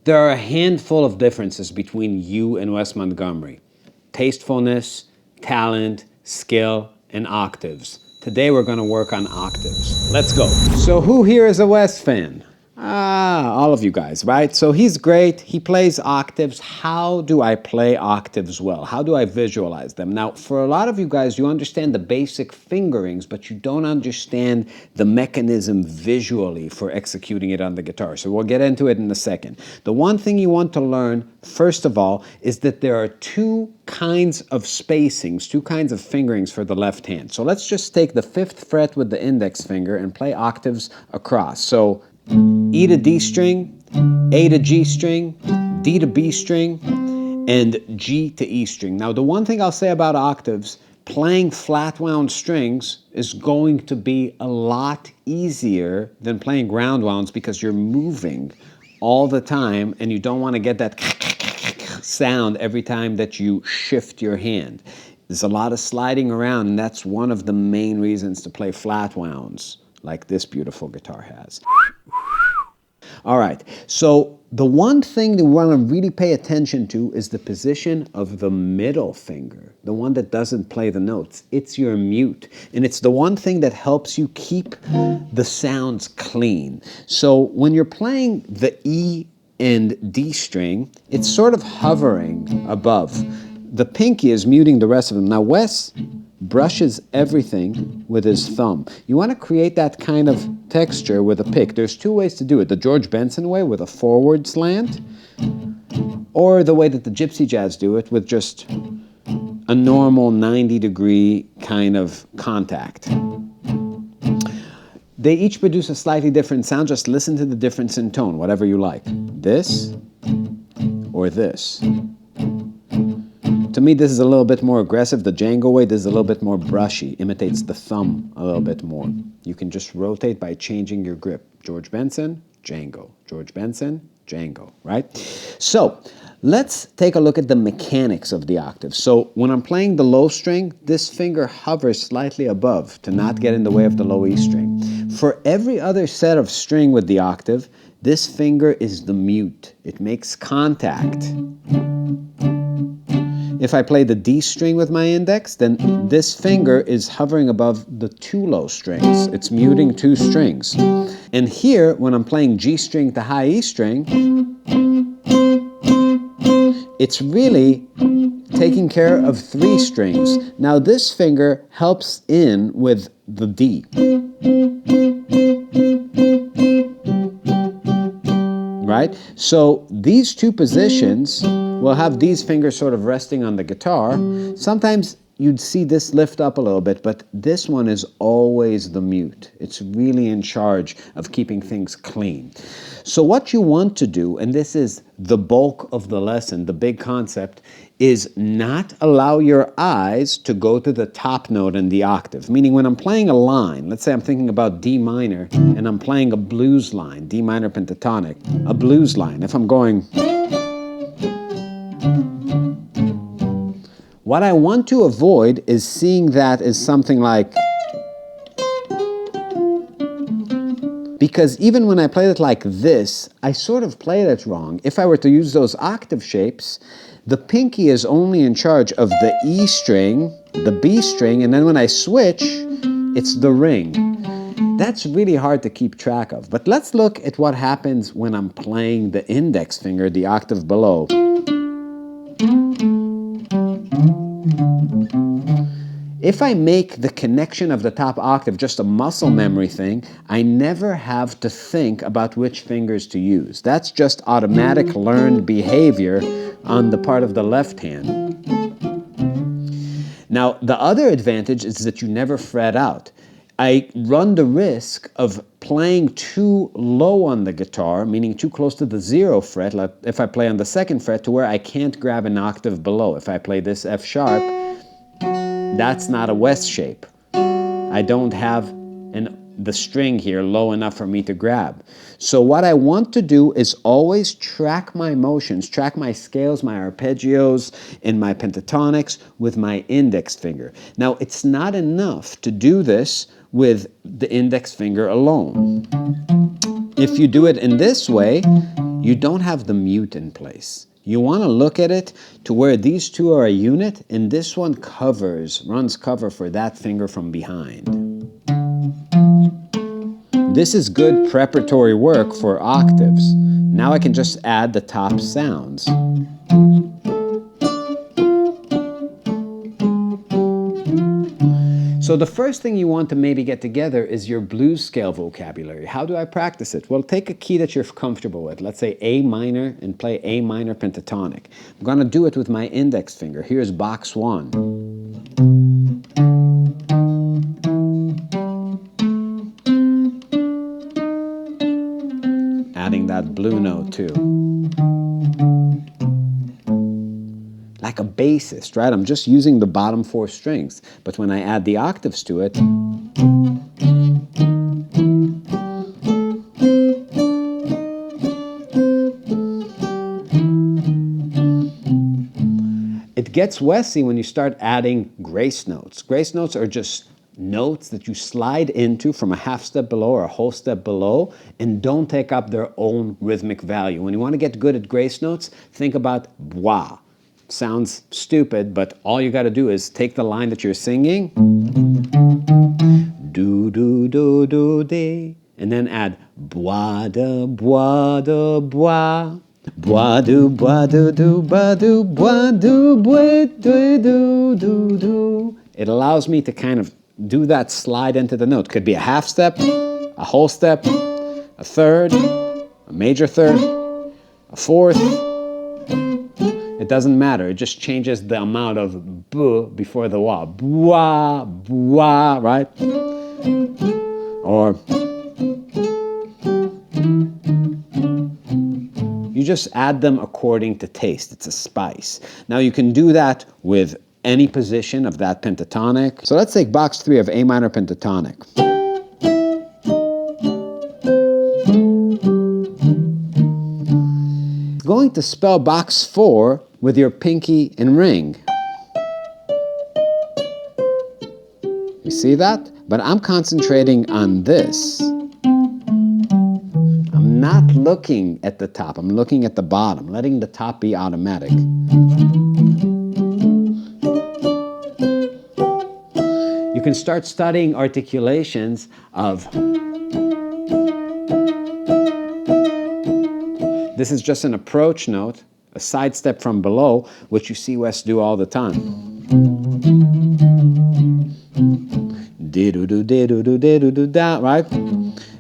There are a handful of differences between you and Wes Montgomery. Tastefulness, talent, skill, and octaves. Today we're going to work on octaves. Let's go. So who here is a Wes fan? All of you guys, right? So he's great. He plays octaves. How do I play octaves well? How do I visualize them? Now, for a lot of you guys, you understand the basic fingerings, but you don't understand the mechanism visually for executing it on the guitar. So we'll get into it in a second. The one thing you want to learn, first of all, is that there are two kinds of spacings, two kinds of fingerings for the left hand. So let's just take the 5th fret with the index finger and play octaves across. So E to D string, A to G string, D to B string, and G to E string. Now, the one thing I'll say about octaves, playing flat wound strings is going to be a lot easier than playing ground wounds because you're moving all the time and you don't want to get that sound every time that you shift your hand. There's a lot of sliding around, and that's one of the main reasons to play flat wounds like this beautiful guitar has. All right, so the one thing that we want to really pay attention to is the position of the middle finger, the one that doesn't play the notes. It's your mute, and it's the one thing that helps you keep the sounds clean. So when you're playing the E and D string, it's sort of hovering above. The pinky is muting the rest of them. Now, Wes brushes everything with his thumb. You want to create that kind of texture with a pick. There's two ways to do it. The George Benson way with a forward slant, or the way that the Gypsy Jazz do it with just a normal 90-degree kind of contact. They each produce a slightly different sound. Just listen to the difference in tone, whatever you like. This or this. To me, this is a little bit more aggressive. The Django way, this is a little bit more brushy, imitates the thumb a little bit more. You can just rotate by changing your grip. George Benson, Django. George Benson, Django, right? So let's take a look at the mechanics of the octave. So when I'm playing the low string, this finger hovers slightly above to not get in the way of the low E string. For every other set of string with the octave, this finger is the mute. It makes contact. If I play the D string with my index, then this finger is hovering above the 2 low strings. It's muting 2 strings. And here, when I'm playing G string to high E string, it's really taking care of 3 strings. Now this finger helps in with the D. Right? So these two positions will have these fingers sort of resting on the guitar. Sometimes you'd see this lift up a little bit, but this one is always the mute. It's really in charge of keeping things clean. So what you want to do, and this is the bulk of the lesson, the big concept, is not allow your eyes to go to the top note in the octave. Meaning when I'm playing a line, let's say I'm thinking about D minor, and I'm playing a blues line, D minor pentatonic, a blues line. If I'm going... What I want to avoid is seeing that as something like... Because even when I play it like this, I sort of play it wrong. If I were to use those octave shapes, the pinky is only in charge of the E string, the B string, and then when I switch, it's the ring. That's really hard to keep track of. But let's look at what happens when I'm playing the index finger, the octave below. If I make the connection of the top octave just a muscle memory thing, I never have to think about which fingers to use. That's just automatic learned behavior on the part of the left hand. Now, the other advantage is that you never fret out. I run the risk of playing too low on the guitar, meaning too close to the 0 fret, like if I play on the 2nd fret, to where I can't grab an octave below. If I play this F sharp, that's not a Wes shape. I don't have the string here low enough for me to grab. So what I want to do is always track my motions, track my scales, my arpeggios, and my pentatonics with my index finger. Now, it's not enough to do this with the index finger alone. If you do it in this way, you don't have the mute in place. You want to look at it to where these two are a unit, and this one runs cover for that finger from behind. This is good preparatory work for octaves. Now I can just add the top sounds. So the first thing you want to maybe get together is your blues scale vocabulary. How do I practice it? Well, take a key that you're comfortable with. Let's say A minor and play A minor pentatonic. I'm going to do it with my index finger. Here's box 1. Adding that blue note too. Like a bassist, right? I'm just using the bottom 4 strings. But when I add the octaves to it, it gets Wessy when you start adding grace notes. Grace notes are just notes that you slide into from a half step below or a whole step below and don't take up their own rhythmic value. When you want to get good at grace notes, think about bois. Sounds stupid, but all you got to do is take the line that you're singing, do do do do de, and then add bois de bois de bois, bois do bois do ba do bois do bois do do do do. It allows me to kind of do that slide into the note. Could be a half step, a whole step, a third, a major third, a fourth. It doesn't matter. It just changes the amount of b before the wa. Bois, bois, right? Or you just add them according to taste. It's a spice. Now you can do that with any position of that pentatonic. So let's take box 3 of A minor pentatonic. Going to spell box 4 with your pinky and ring. You see that? But I'm concentrating on this. I'm not looking at the top. I'm looking at the bottom, letting the top be automatic. You can start studying articulations of. This is just an approach note, a side step from below, which you see Wes do all the time. Da, right?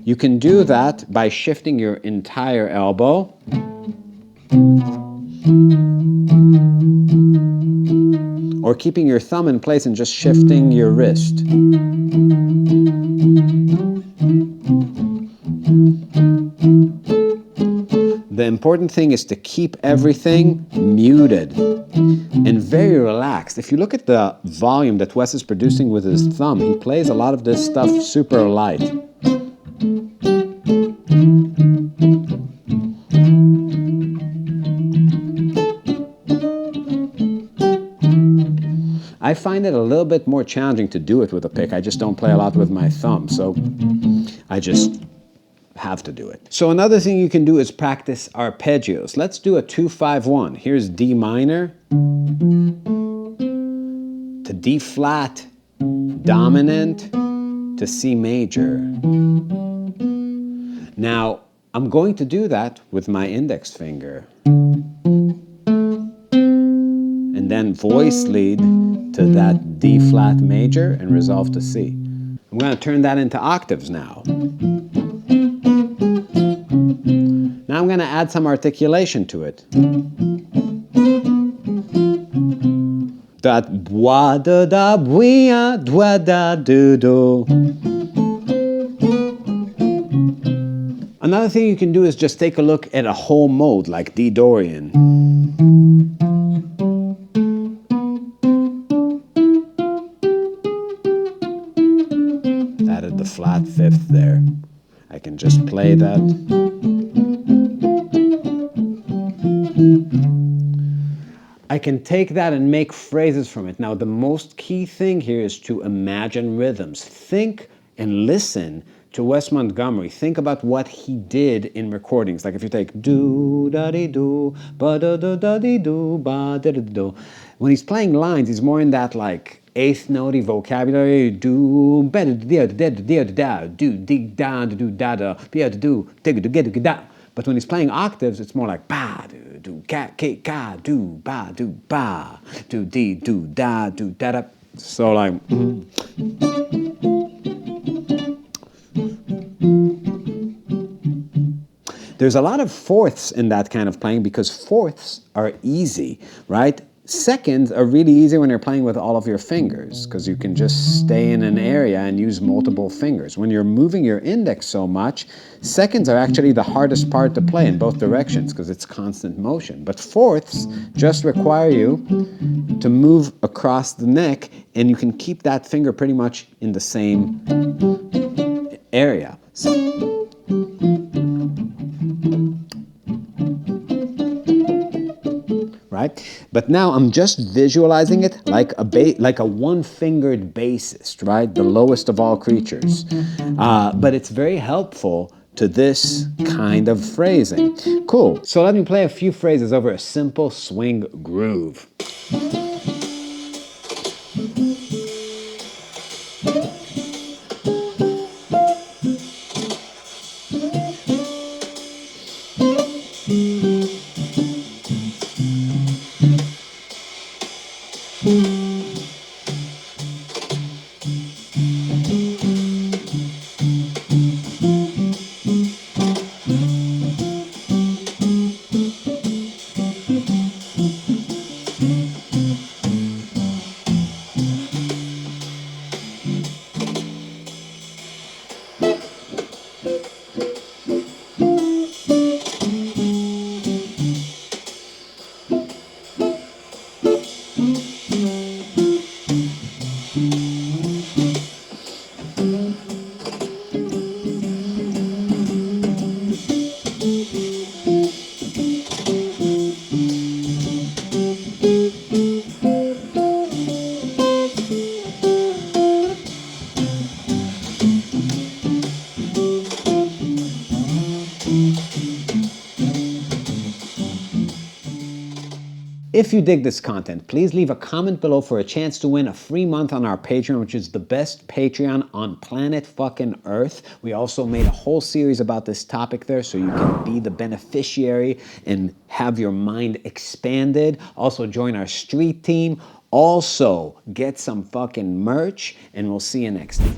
You can do that by shifting your entire elbow. Or keeping your thumb in place and just shifting your wrist. The important thing is to keep everything muted and very relaxed. If you look at the volume that Wes is producing with his thumb, he plays a lot of this stuff super light. I find it a little bit more challenging to do it with a pick. I just don't play a lot with my thumb, so I just have to do it. So another thing you can do is practice arpeggios. Let's do a 2-5-1. Here's D minor to D flat dominant to C major. Now, I'm going to do that with my index finger. And then voice lead to that D flat major and resolve to C. I'm going to turn that into octaves now. Now I'm going to add some articulation to it. That bois da da buia dwa da do do. Another thing you can do is just take a look at a whole mode like D Dorian. Added the flat fifth there. I can just play that. I can take that and make phrases from it. Now, the most key thing here is to imagine rhythms. Think and listen to Wes Montgomery, think about what he did in recordings. Like if you take do da dee do ba da da da dee do ba da da do, when he's playing lines, he's more in that like eighth note vocabulary. Do better da da da da do dig down do da da be do dig do get da. But when he's playing octaves, it's more like ba do do ka ka do ba do dee do da da. So like. There's a lot of fourths in that kind of playing because fourths are easy, right? Seconds are really easy when you're playing with all of your fingers because you can just stay in an area and use multiple fingers. When you're moving your index so much, seconds are actually the hardest part to play in both directions because it's constant motion. But fourths just require you to move across the neck and you can keep that finger pretty much in the same area. Right? But now I'm just visualizing it like a one-fingered bassist, right? The lowest of all creatures. But it's very helpful to this kind of phrasing. Cool. So let me play a few phrases over a simple swing groove. If you dig this content, please leave a comment below for a chance to win a free month on our Patreon, which is the best Patreon on planet fucking Earth. We also made a whole series about this topic there, so you can be the beneficiary and have your mind expanded. Also join our street team. Also get some fucking merch, and we'll see you next time.